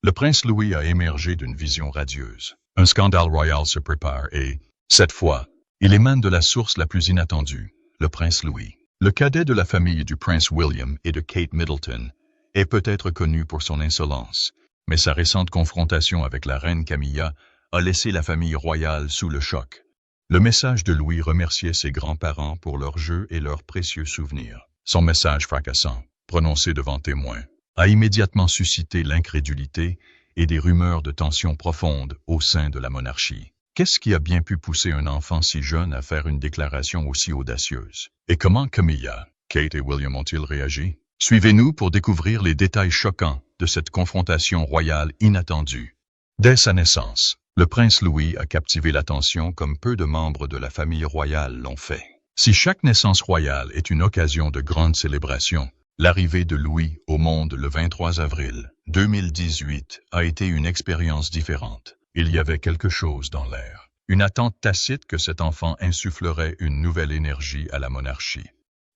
Le prince Louis a émergé d'une vision radieuse. Un scandale royal se prépare et, cette fois, il émane de la source la plus inattendue, le prince Louis. Le cadet de la famille du prince William et de Kate Middleton est peut-être connu pour son insolence, mais sa récente confrontation avec la reine Camilla a laissé la famille royale sous le choc. Le message de Louis remerciait ses grands-parents pour leurs jeux et leurs précieux souvenirs. Son message fracassant, prononcé devant témoins, a immédiatement suscité l'incrédulité et des rumeurs de tensions profondes au sein de la monarchie. Qu'est-ce qui a bien pu pousser un enfant si jeune à faire une déclaration aussi audacieuse? Et comment Camilla, Kate et William ont-ils réagi? Suivez-nous pour découvrir les détails choquants de cette confrontation royale inattendue. Dès sa naissance, le prince Louis a captivé l'attention comme peu de membres de la famille royale l'ont fait. Si chaque naissance royale est une occasion de grande célébration, l'arrivée de Louis au monde le 23 avril 2018 a été une expérience différente. Il y avait quelque chose dans l'air, une attente tacite que cet enfant insufflerait une nouvelle énergie à la monarchie.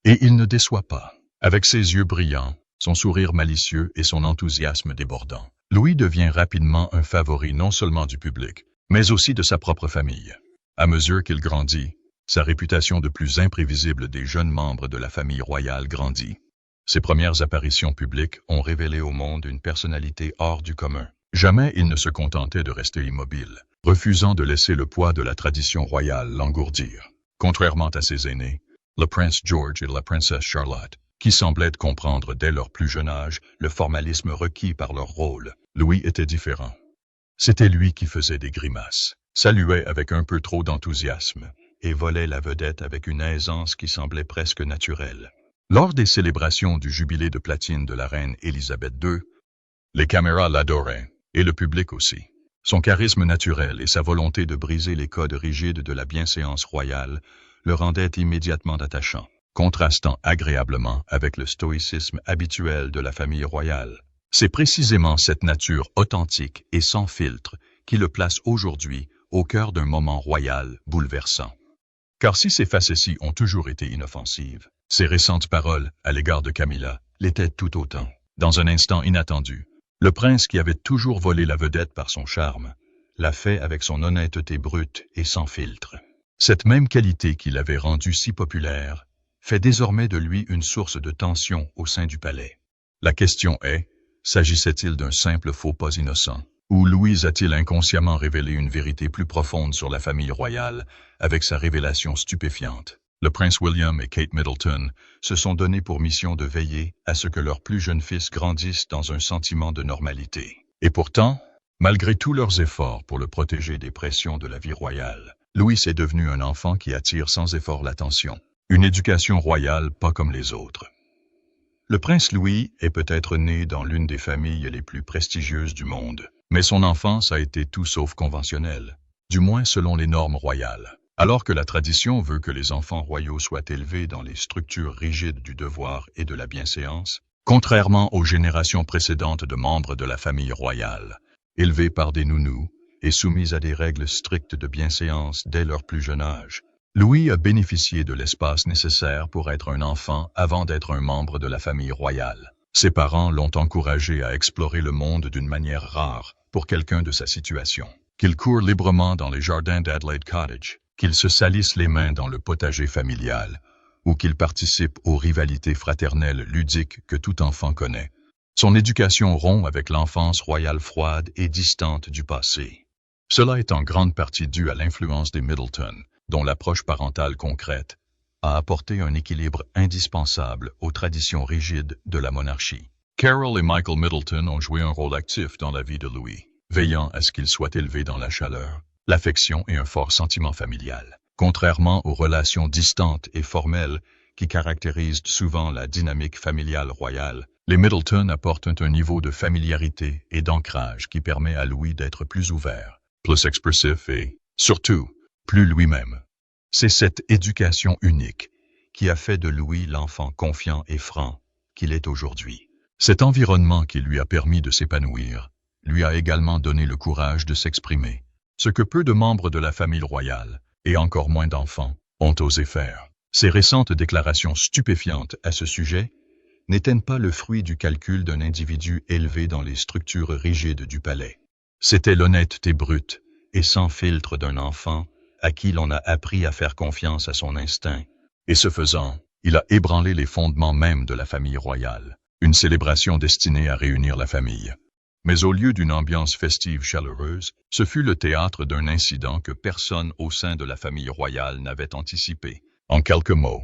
Et il ne déçoit pas. Avec ses yeux brillants, son sourire malicieux et son enthousiasme débordant, Louis devient rapidement un favori non seulement du public, mais aussi de sa propre famille. À mesure qu'il grandit, sa réputation de plus imprévisible des jeunes membres de la famille royale grandit. Ses premières apparitions publiques ont révélé au monde une personnalité hors du commun. Jamais il ne se contentait de rester immobile, refusant de laisser le poids de la tradition royale l'engourdir. Contrairement à ses aînés, le prince George et la princesse Charlotte, qui semblaient comprendre dès leur plus jeune âge le formalisme requis par leur rôle, Louis était différent. C'était lui qui faisait des grimaces, saluait avec un peu trop d'enthousiasme et volait la vedette avec une aisance qui semblait presque naturelle. Lors des célébrations du jubilé de platine de la reine Élisabeth II, les caméras l'adoraient, et le public aussi. Son charisme naturel et sa volonté de briser les codes rigides de la bienséance royale le rendaient immédiatement attachant, contrastant agréablement avec le stoïcisme habituel de la famille royale. C'est précisément cette nature authentique et sans filtre qui le place aujourd'hui au cœur d'un moment royal bouleversant. Car si ses facéties ont toujours été inoffensives, ses récentes paroles à l'égard de Camilla l'étaient tout autant. Dans un instant inattendu, le prince qui avait toujours volé la vedette par son charme, l'a fait avec son honnêteté brute et sans filtre. Cette même qualité qui l'avait rendu si populaire fait désormais de lui une source de tension au sein du palais. La question est, s'agissait-il d'un simple faux pas innocent? Ou Louis a-t-il inconsciemment révélé une vérité plus profonde sur la famille royale avec sa révélation stupéfiante? Le prince William et Kate Middleton se sont donnés pour mission de veiller à ce que leur plus jeune fils grandisse dans un sentiment de normalité. Et pourtant, malgré tous leurs efforts pour le protéger des pressions de la vie royale, Louis est devenu un enfant qui attire sans effort l'attention. Une éducation royale pas comme les autres. Le prince Louis est peut-être né dans l'une des familles les plus prestigieuses du monde, mais son enfance a été tout sauf conventionnelle, du moins selon les normes royales. Alors que la tradition veut que les enfants royaux soient élevés dans les structures rigides du devoir et de la bienséance, contrairement aux générations précédentes de membres de la famille royale, élevés par des nounous et soumis à des règles strictes de bienséance dès leur plus jeune âge, Louis a bénéficié de l'espace nécessaire pour être un enfant avant d'être un membre de la famille royale. Ses parents l'ont encouragé à explorer le monde d'une manière rare pour quelqu'un de sa situation. Qu'il court librement dans les jardins d'Adelaide Cottage, qu'il se salisse les mains dans le potager familial, ou qu'il participe aux rivalités fraternelles ludiques que tout enfant connaît. Son éducation rompt avec l'enfance royale froide et distante du passé. Cela est en grande partie dû à l'influence des Middleton, dont l'approche parentale concrète a apporté un équilibre indispensable aux traditions rigides de la monarchie. Carol et Michael Middleton ont joué un rôle actif dans la vie de Louis, veillant à ce qu'il soit élevé dans la chaleur, l'affection et un fort sentiment familial. Contrairement aux relations distantes et formelles qui caractérisent souvent la dynamique familiale royale, les Middleton apportent un niveau de familiarité et d'ancrage qui permet à Louis d'être plus ouvert, plus expressif et, surtout, plus lui-même. C'est cette éducation unique qui a fait de Louis l'enfant confiant et franc qu'il est aujourd'hui. Cet environnement qui lui a permis de s'épanouir lui a également donné le courage de s'exprimer, ce que peu de membres de la famille royale, et encore moins d'enfants, ont osé faire. Ses récentes déclarations stupéfiantes à ce sujet n'étaient pas le fruit du calcul d'un individu élevé dans les structures rigides du palais. C'était l'honnêteté brute et sans filtre d'un enfant à qui l'on a appris à faire confiance à son instinct. Et ce faisant, il a ébranlé les fondements même de la famille royale, une célébration destinée à réunir la famille. Mais au lieu d'une ambiance festive chaleureuse, ce fut le théâtre d'un incident que personne au sein de la famille royale n'avait anticipé. En quelques mots,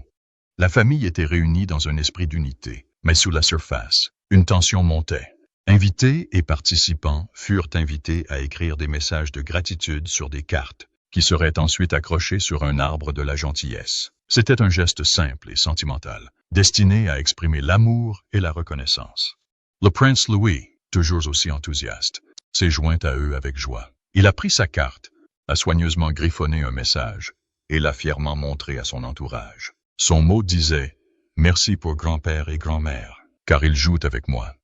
la famille était réunie dans un esprit d'unité, mais sous la surface, une tension montait. Invités et participants furent invités à écrire des messages de gratitude sur des cartes, qui seraient ensuite accrochées sur un arbre de la gentillesse. C'était un geste simple et sentimental, destiné à exprimer l'amour et la reconnaissance. Le prince Louis, toujours aussi enthousiaste, s'est joint à eux avec joie. Il a pris sa carte, a soigneusement griffonné un message, et l'a fièrement montré à son entourage. Son mot disait « Merci pour grand-père et grand-mère, car ils jouent avec moi ».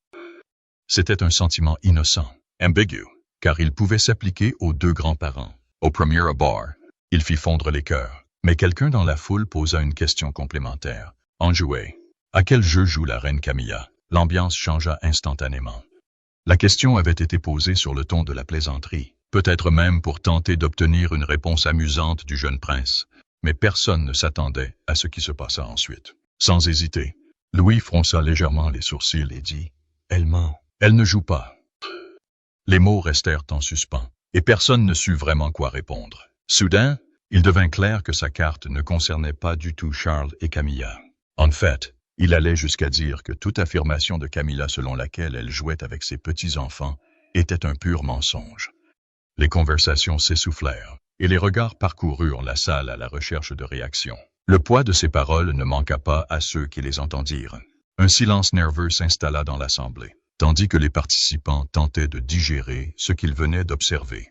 C'était un sentiment innocent, ambigu, car il pouvait s'appliquer aux deux grands-parents. Au premier abord, il fit fondre les cœurs, mais quelqu'un dans la foule posa une question complémentaire. Enjoué. À quel jeu joue la reine Camilla? L'ambiance changea instantanément. La question avait été posée sur le ton de la plaisanterie, peut-être même pour tenter d'obtenir une réponse amusante du jeune prince, mais personne ne s'attendait à ce qui se passa ensuite. Sans hésiter, Louis fronça légèrement les sourcils et dit « Elle ment. Elle ne joue pas. » Les mots restèrent en suspens, et personne ne sut vraiment quoi répondre. Soudain, il devint clair que sa carte ne concernait pas du tout Charles et Camilla. En fait, il allait jusqu'à dire que toute affirmation de Camilla selon laquelle elle jouait avec ses petits-enfants était un pur mensonge. Les conversations s'essoufflèrent, et les regards parcoururent la salle à la recherche de réactions. Le poids de ces paroles ne manqua pas à ceux qui les entendirent. Un silence nerveux s'installa dans l'assemblée, tandis que les participants tentaient de digérer ce qu'ils venaient d'observer.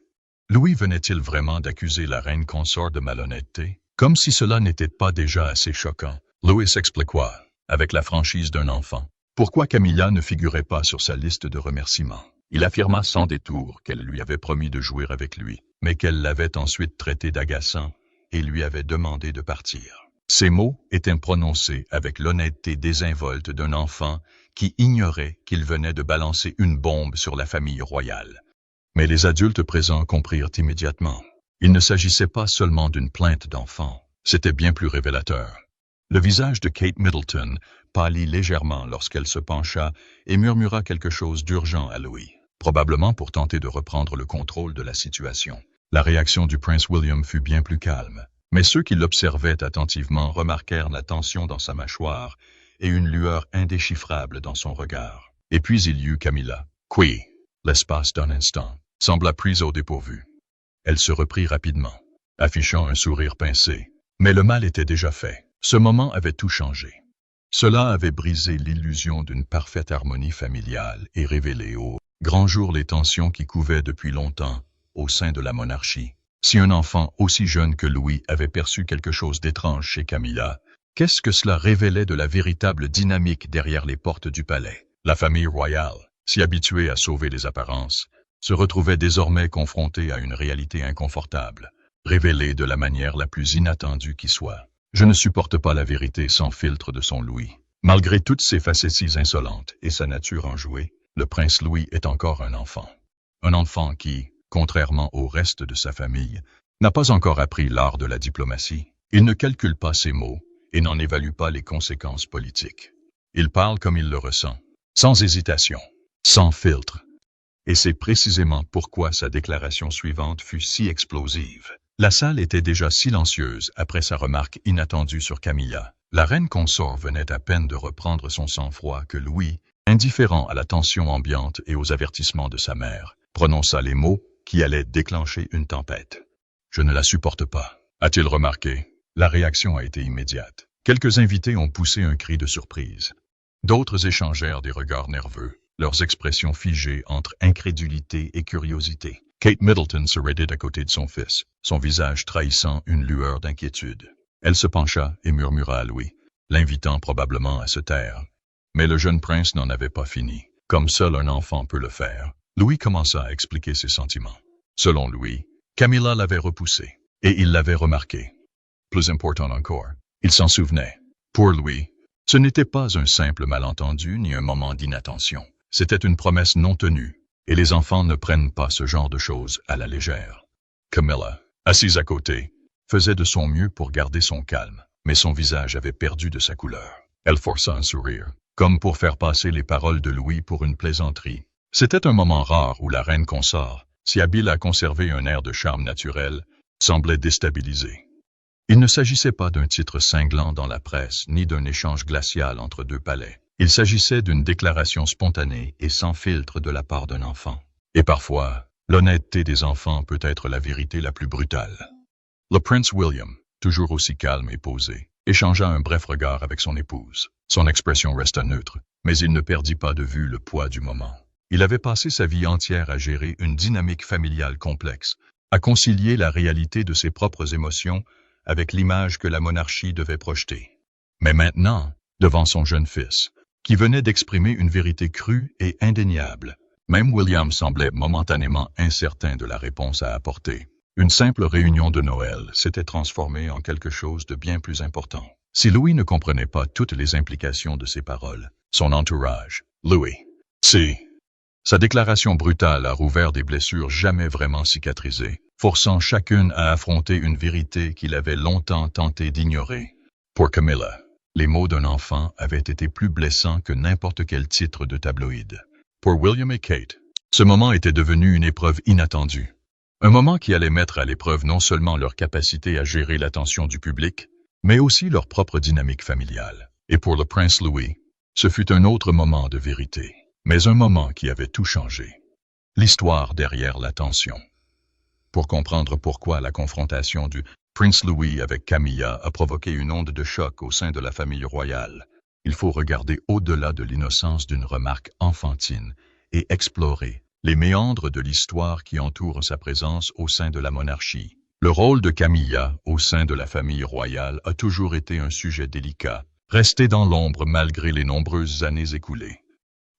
Louis venait-il vraiment d'accuser la reine consort de malhonnêteté? Comme si cela n'était pas déjà assez choquant, Louis expliqua, avec la franchise d'un enfant, pourquoi Camilla ne figurait pas sur sa liste de remerciements. Il affirma sans détour qu'elle lui avait promis de jouer avec lui, mais qu'elle l'avait ensuite traité d'agaçant et lui avait demandé de partir. Ces mots étaient prononcés avec l'honnêteté désinvolte d'un enfant qui ignorait qu'il venait de balancer une bombe sur la famille royale. Mais les adultes présents comprirent immédiatement. Il ne s'agissait pas seulement d'une plainte d'enfant, c'était bien plus révélateur. Le visage de Kate Middleton pâlit légèrement lorsqu'elle se pencha et murmura quelque chose d'urgent à Louis, probablement pour tenter de reprendre le contrôle de la situation. La réaction du prince William fut bien plus calme, mais ceux qui l'observaient attentivement remarquèrent la tension dans sa mâchoire et une lueur indéchiffrable dans son regard. Et puis il y eut Camilla, qui, l'espace d'un instant, sembla prise au dépourvu. Elle se reprit rapidement, affichant un sourire pincé, mais le mal était déjà fait. Ce moment avait tout changé. Cela avait brisé l'illusion d'une parfaite harmonie familiale et révélé au grand jour les tensions qui couvaient depuis longtemps au sein de la monarchie. Si un enfant aussi jeune que Louis avait perçu quelque chose d'étrange chez Camilla, qu'est-ce que cela révélait de la véritable dynamique derrière les portes du palais? La famille royale, si habituée à sauver les apparences, se retrouvait désormais confrontée à une réalité inconfortable, révélée de la manière la plus inattendue qui soit. Je ne supporte pas la vérité sans filtre de son Louis. Malgré toutes ses facéties insolentes et sa nature enjouée, le prince Louis est encore un enfant. Un enfant qui, contrairement au reste de sa famille, n'a pas encore appris l'art de la diplomatie. Il ne calcule pas ses mots et n'en évalue pas les conséquences politiques. Il parle comme il le ressent, sans hésitation, sans filtre. Et c'est précisément pourquoi sa déclaration suivante fut si explosive. La salle était déjà silencieuse après sa remarque inattendue sur Camilla. La reine consort venait à peine de reprendre son sang-froid que Louis, indifférent à la tension ambiante et aux avertissements de sa mère, prononça les mots qui allaient déclencher une tempête. « Je ne la supporte pas », a-t-il remarqué. La réaction a été immédiate. Quelques invités ont poussé un cri de surprise. D'autres échangèrent des regards nerveux, leurs expressions figées entre incrédulité et curiosité. Kate Middleton se raidait à côté de son fils, son visage trahissant une lueur d'inquiétude. Elle se pencha et murmura à Louis, l'invitant probablement à se taire. Mais le jeune prince n'en avait pas fini, comme seul un enfant peut le faire. Louis commença à expliquer ses sentiments. Selon Louis, Camilla l'avait repoussé, et il l'avait remarqué. Plus important encore, il s'en souvenait. Pour Louis, Ce n'était pas un simple malentendu ni un moment d'inattention. C'était une promesse non tenue, et les enfants ne prennent pas ce genre de choses à la légère. Camilla, assise à côté, faisait de son mieux pour garder son calme, mais son visage avait perdu de sa couleur. Elle força un sourire, comme pour faire passer les paroles de Louis pour une plaisanterie. C'était un moment rare où la reine consort, si habile à conserver un air de charme naturel, semblait déstabilisée. Il ne s'agissait pas d'un titre cinglant dans la presse, ni d'un échange glacial entre deux palais. Il s'agissait d'une déclaration spontanée et sans filtre de la part d'un enfant. Et parfois, l'honnêteté des enfants peut être la vérité la plus brutale. Le prince William, toujours aussi calme et posé, échangea un bref regard avec son épouse. Son expression resta neutre, mais il ne perdit pas de vue le poids du moment. Il avait passé sa vie entière à gérer une dynamique familiale complexe, à concilier la réalité de ses propres émotions avec l'image que la monarchie devait projeter. Mais maintenant, devant son jeune fils, qui venait d'exprimer une vérité crue et indéniable, même William semblait momentanément incertain de la réponse à apporter. Une simple réunion de Noël s'était transformée en quelque chose de bien plus important. Si Louis ne comprenait pas toutes les implications de ses paroles, son entourage, Louis, sa déclaration brutale a rouvert des blessures jamais vraiment cicatrisées, forçant chacune à affronter une vérité qu'il avait longtemps tenté d'ignorer. Pour Camilla, les mots d'un enfant avaient été plus blessants que n'importe quel titre de tabloïd. Pour William et Kate, ce moment était devenu une épreuve inattendue. Un moment qui allait mettre à l'épreuve non seulement leur capacité à gérer l'attention du public, mais aussi leur propre dynamique familiale. Et pour le prince Louis, ce fut un autre moment de vérité, mais un moment qui avait tout changé. L'histoire derrière la tension. Pour comprendre pourquoi la confrontation du prince Louis avec Camilla a provoqué une onde de choc au sein de la famille royale, il faut regarder au-delà de l'innocence d'une remarque enfantine et explorer les méandres de l'histoire qui entourent sa présence au sein de la monarchie. Le rôle de Camilla au sein de la famille royale a toujours été un sujet délicat, resté dans l'ombre malgré les nombreuses années écoulées.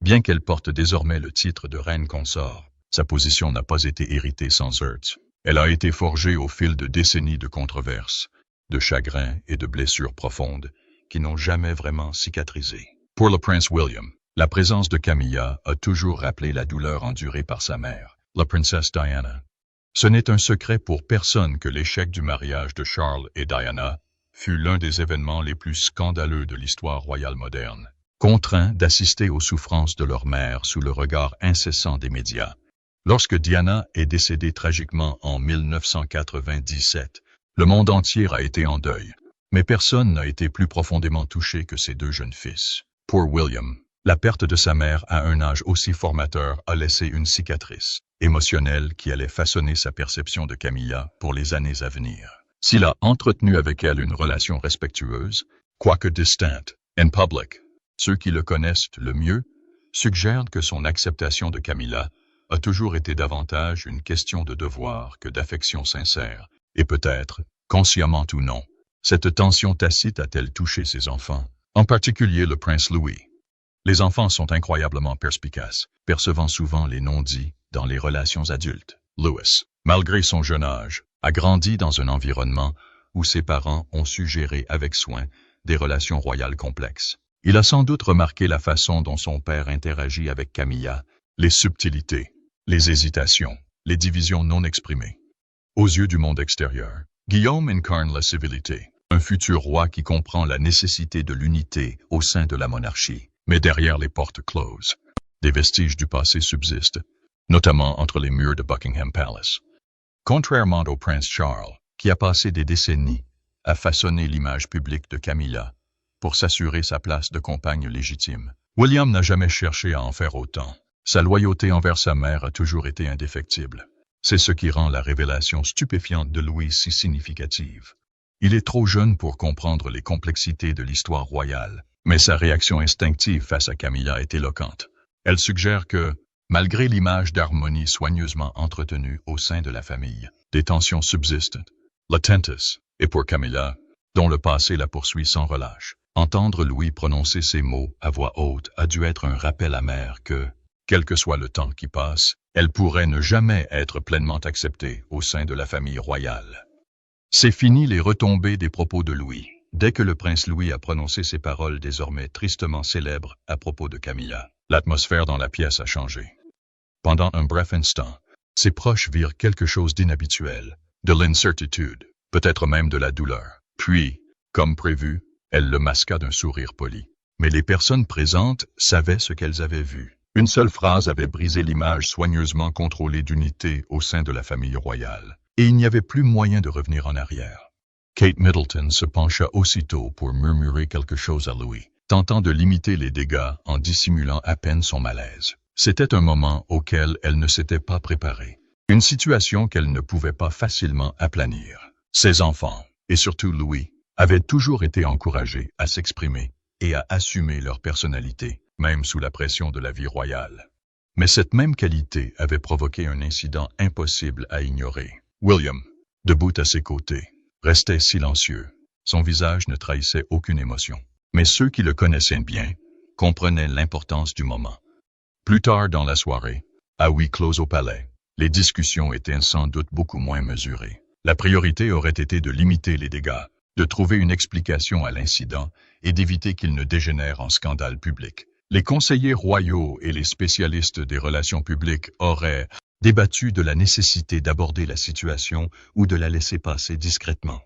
Bien qu'elle porte désormais le titre de reine consort, sa position n'a pas été héritée sans heurts. Elle a été forgée au fil de décennies de controverses, de chagrins et de blessures profondes qui n'ont jamais vraiment cicatrisé. Pour le prince William, la présence de Camilla a toujours rappelé la douleur endurée par sa mère, la princesse Diana. Ce n'est un secret pour personne que l'échec du mariage de Charles et Diana fut l'un des événements les plus scandaleux de l'histoire royale moderne. Contraints d'assister aux souffrances de leur mère sous le regard incessant des médias. Lorsque Diana est décédée tragiquement en 1997, le monde entier a été en deuil, mais personne n'a été plus profondément touché que ses deux jeunes fils. Pour William, la perte de sa mère à un âge aussi formateur a laissé une cicatrice émotionnelle qui allait façonner sa perception de Camilla pour les années à venir. S'il a entretenu avec elle une relation respectueuse, quoique distante, en public, ceux qui le connaissent le mieux suggèrent que son acceptation de Camilla a toujours été davantage une question de devoir que d'affection sincère, et peut-être, consciemment ou non, cette tension tacite a-t-elle touché ses enfants, en particulier le prince Louis. Les enfants sont incroyablement perspicaces, percevant souvent les non-dits dans les relations adultes. Louis, malgré son jeune âge, a grandi dans un environnement où ses parents ont su gérer avec soin des relations royales complexes. Il a sans doute remarqué la façon dont son père interagit avec Camilla, les subtilités, les hésitations, les divisions non exprimées. Aux yeux du monde extérieur, Guillaume incarne la civilité, un futur roi qui comprend la nécessité de l'unité au sein de la monarchie. Mais derrière les portes closes, des vestiges du passé subsistent, notamment entre les murs de Buckingham Palace. Contrairement au prince Charles, qui a passé des décennies à façonner l'image publique de Camilla pour s'assurer sa place de compagne légitime, William n'a jamais cherché à en faire autant. Sa loyauté envers sa mère a toujours été indéfectible. C'est ce qui rend la révélation stupéfiante de Louis si significative. Il est trop jeune pour comprendre les complexités de l'histoire royale, mais sa réaction instinctive face à Camilla est éloquente. Elle suggère que, malgré l'image d'harmonie soigneusement entretenue au sein de la famille, des tensions subsistent, latentes, et pour Camilla, dont le passé la poursuit sans relâche. Entendre Louis prononcer ces mots à voix haute a dû être un rappel amer que, quel que soit le temps qui passe, elle pourrait ne jamais être pleinement acceptée au sein de la famille royale. C'est fini les retombées des propos de Louis. dès que le prince Louis a prononcé ces paroles désormais tristement célèbres à propos de Camilla, l'atmosphère dans la pièce a changé. Pendant un bref instant, ses proches virent quelque chose d'inhabituel, de l'incertitude, peut-être même de la douleur. Puis, comme prévu, elle le masqua d'un sourire poli. Mais les personnes présentes savaient ce qu'elles avaient vu. Une seule phrase avait brisé l'image soigneusement contrôlée d'unité au sein de la famille royale, et il n'y avait plus moyen de revenir en arrière. Kate Middleton se pencha aussitôt pour murmurer quelque chose à Louis, tentant de limiter les dégâts en dissimulant à peine son malaise. C'était un moment auquel elle ne s'était pas préparée, une situation qu'elle ne pouvait pas facilement aplanir. Ses enfants, et surtout Louis, avaient toujours été encouragés à s'exprimer et à assumer leur personnalité, même sous la pression de la vie royale. Mais cette même qualité avait provoqué un incident impossible à ignorer. William, debout à ses côtés, restait silencieux. Son visage ne trahissait aucune émotion. Mais ceux qui le connaissaient bien comprenaient l'importance du moment. Plus tard dans la soirée, à huis clos au palais, les discussions étaient sans doute beaucoup moins mesurées. La priorité aurait été de limiter les dégâts, de trouver une explication à l'incident et d'éviter qu'il ne dégénère en scandale public. Les conseillers royaux et les spécialistes des relations publiques auraient débattu de la nécessité d'aborder la situation ou de la laisser passer discrètement.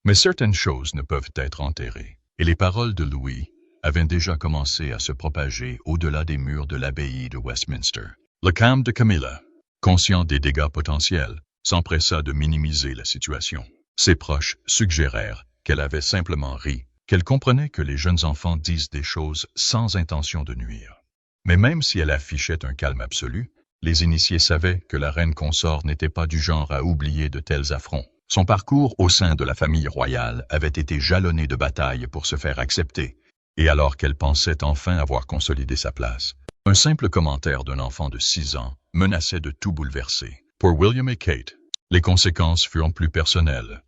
Mais certaines choses ne peuvent être enterrées, et les paroles de Louis avaient déjà commencé à se propager au-delà des murs de l'abbaye de Westminster. Le calme de Camilla, conscient des dégâts potentiels, s'empressa de minimiser la situation. Ses proches suggérèrent qu'elle avait simplement ri, qu'elle comprenait que les jeunes enfants disent des choses sans intention de nuire. Mais même si elle affichait un calme absolu, les initiés savaient que la reine consort n'était pas du genre à oublier de tels affronts. Son parcours au sein de la famille royale avait été jalonné de batailles pour se faire accepter, et alors qu'elle pensait enfin avoir consolidé sa place, un simple commentaire d'un enfant de 6 ans menaçait de tout bouleverser. Pour William et Kate, les conséquences furent plus personnelles.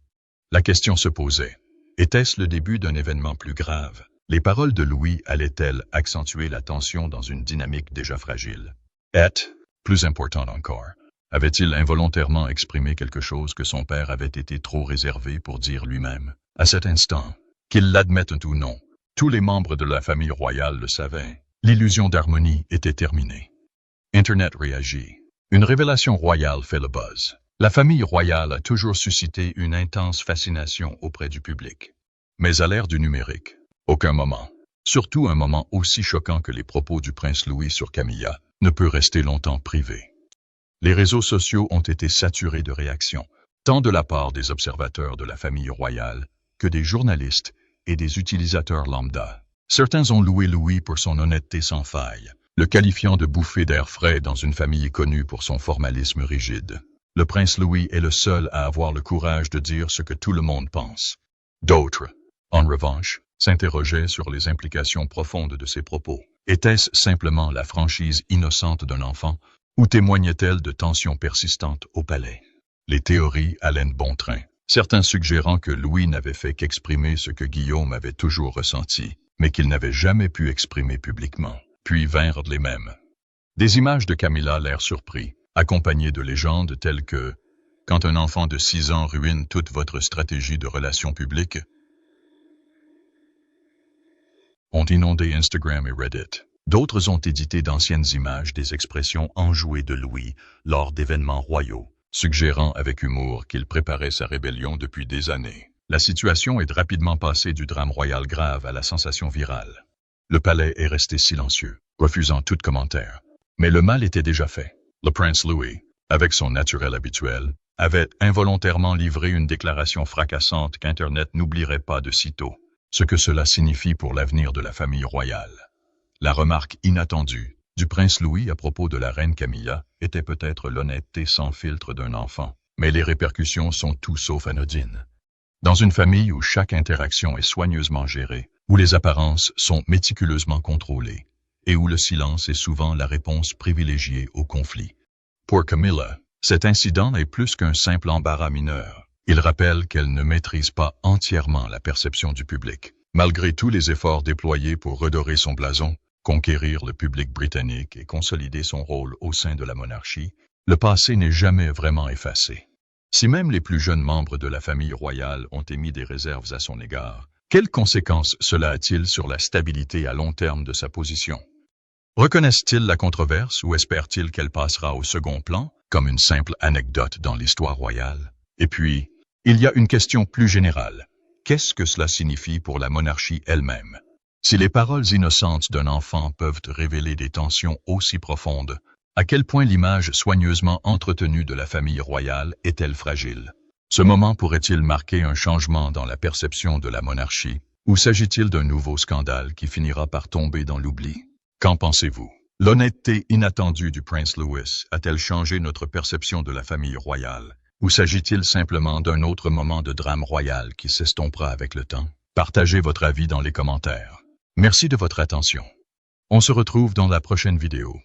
La question se posait, était-ce le début d'un événement plus grave? Les paroles de Louis allaient-elles accentuer la tension dans une dynamique déjà fragile? Et, plus important encore, avait-il involontairement exprimé quelque chose que son père avait été trop réservé pour dire lui-même? À cet instant, qu'il l'admette ou non, tous les membres de la famille royale le savaient. L'illusion d'harmonie était terminée. Internet réagit. Une révélation royale fait le buzz. La famille royale a toujours suscité une intense fascination auprès du public. Mais à l'ère du numérique, aucun moment, surtout un moment aussi choquant que les propos du prince Louis sur Camilla, ne peut rester longtemps privé. Les réseaux sociaux ont été saturés de réactions, tant de la part des observateurs de la famille royale que des journalistes et des utilisateurs lambda. Certains ont loué Louis pour son honnêteté sans faille, le qualifiant de bouffée d'air frais dans une famille connue pour son formalisme rigide. Le prince Louis est le seul à avoir le courage de dire ce que tout le monde pense. D'autres, en revanche, s'interrogeaient sur les implications profondes de ses propos. Était-ce simplement la franchise innocente d'un enfant, ou témoignait-elle de tensions persistantes au palais? Les théories allaient de bon train, certains suggérant que Louis n'avait fait qu'exprimer ce que Guillaume avait toujours ressenti, mais qu'il n'avait jamais pu exprimer publiquement. Puis vinrent les mêmes. Des images de Camilla l'air surpris, accompagnées de légendes telles que « Quand un enfant de 6 ans ruine toute votre stratégie de relations publiques », ont inondé Instagram et Reddit. D'autres ont édité d'anciennes images des expressions enjouées de Louis lors d'événements royaux, suggérant avec humour qu'il préparait sa rébellion depuis des années. La situation est rapidement passée du drame royal grave à la sensation virale. Le palais est resté silencieux, refusant tout commentaire. Mais le mal était déjà fait. Le prince Louis, avec son naturel habituel, avait involontairement livré une déclaration fracassante qu'Internet n'oublierait pas de sitôt. Ce que cela signifie pour l'avenir de la famille royale. La remarque inattendue du prince Louis à propos de la reine Camilla était peut-être l'honnêteté sans filtre d'un enfant, mais les répercussions sont tout sauf anodines. Dans une famille où chaque interaction est soigneusement gérée, où les apparences sont méticuleusement contrôlées, et où le silence est souvent la réponse privilégiée au conflit. Pour Camilla, cet incident est plus qu'un simple embarras mineur. Il rappelle qu'elle ne maîtrise pas entièrement la perception du public. Malgré tous les efforts déployés pour redorer son blason, conquérir le public britannique et consolider son rôle au sein de la monarchie, le passé n'est jamais vraiment effacé. Si même les plus jeunes membres de la famille royale ont émis des réserves à son égard, Quelles conséquences cela a-t-il sur la stabilité à long terme de sa position? Reconnaissent-ils la controverse ou espèrent-ils qu'elle passera au second plan, comme une simple anecdote dans l'histoire royale? Et puis, il y a une question plus générale. Qu'est-ce que cela signifie pour la monarchie elle-même? Si les paroles innocentes d'un enfant peuvent révéler des tensions aussi profondes, à quel point l'image soigneusement entretenue de la famille royale est-elle fragile? Ce moment pourrait-il marquer un changement dans la perception de la monarchie, ou s'agit-il d'un nouveau scandale qui finira par tomber dans l'oubli? Qu'en pensez-vous? L'honnêteté inattendue du prince Louis a-t-elle changé notre perception de la famille royale? Ou s'agit-il simplement d'un autre moment de drame royal qui s'estompera avec le temps? Partagez votre avis dans les commentaires. Merci de votre attention. On se retrouve dans la prochaine vidéo.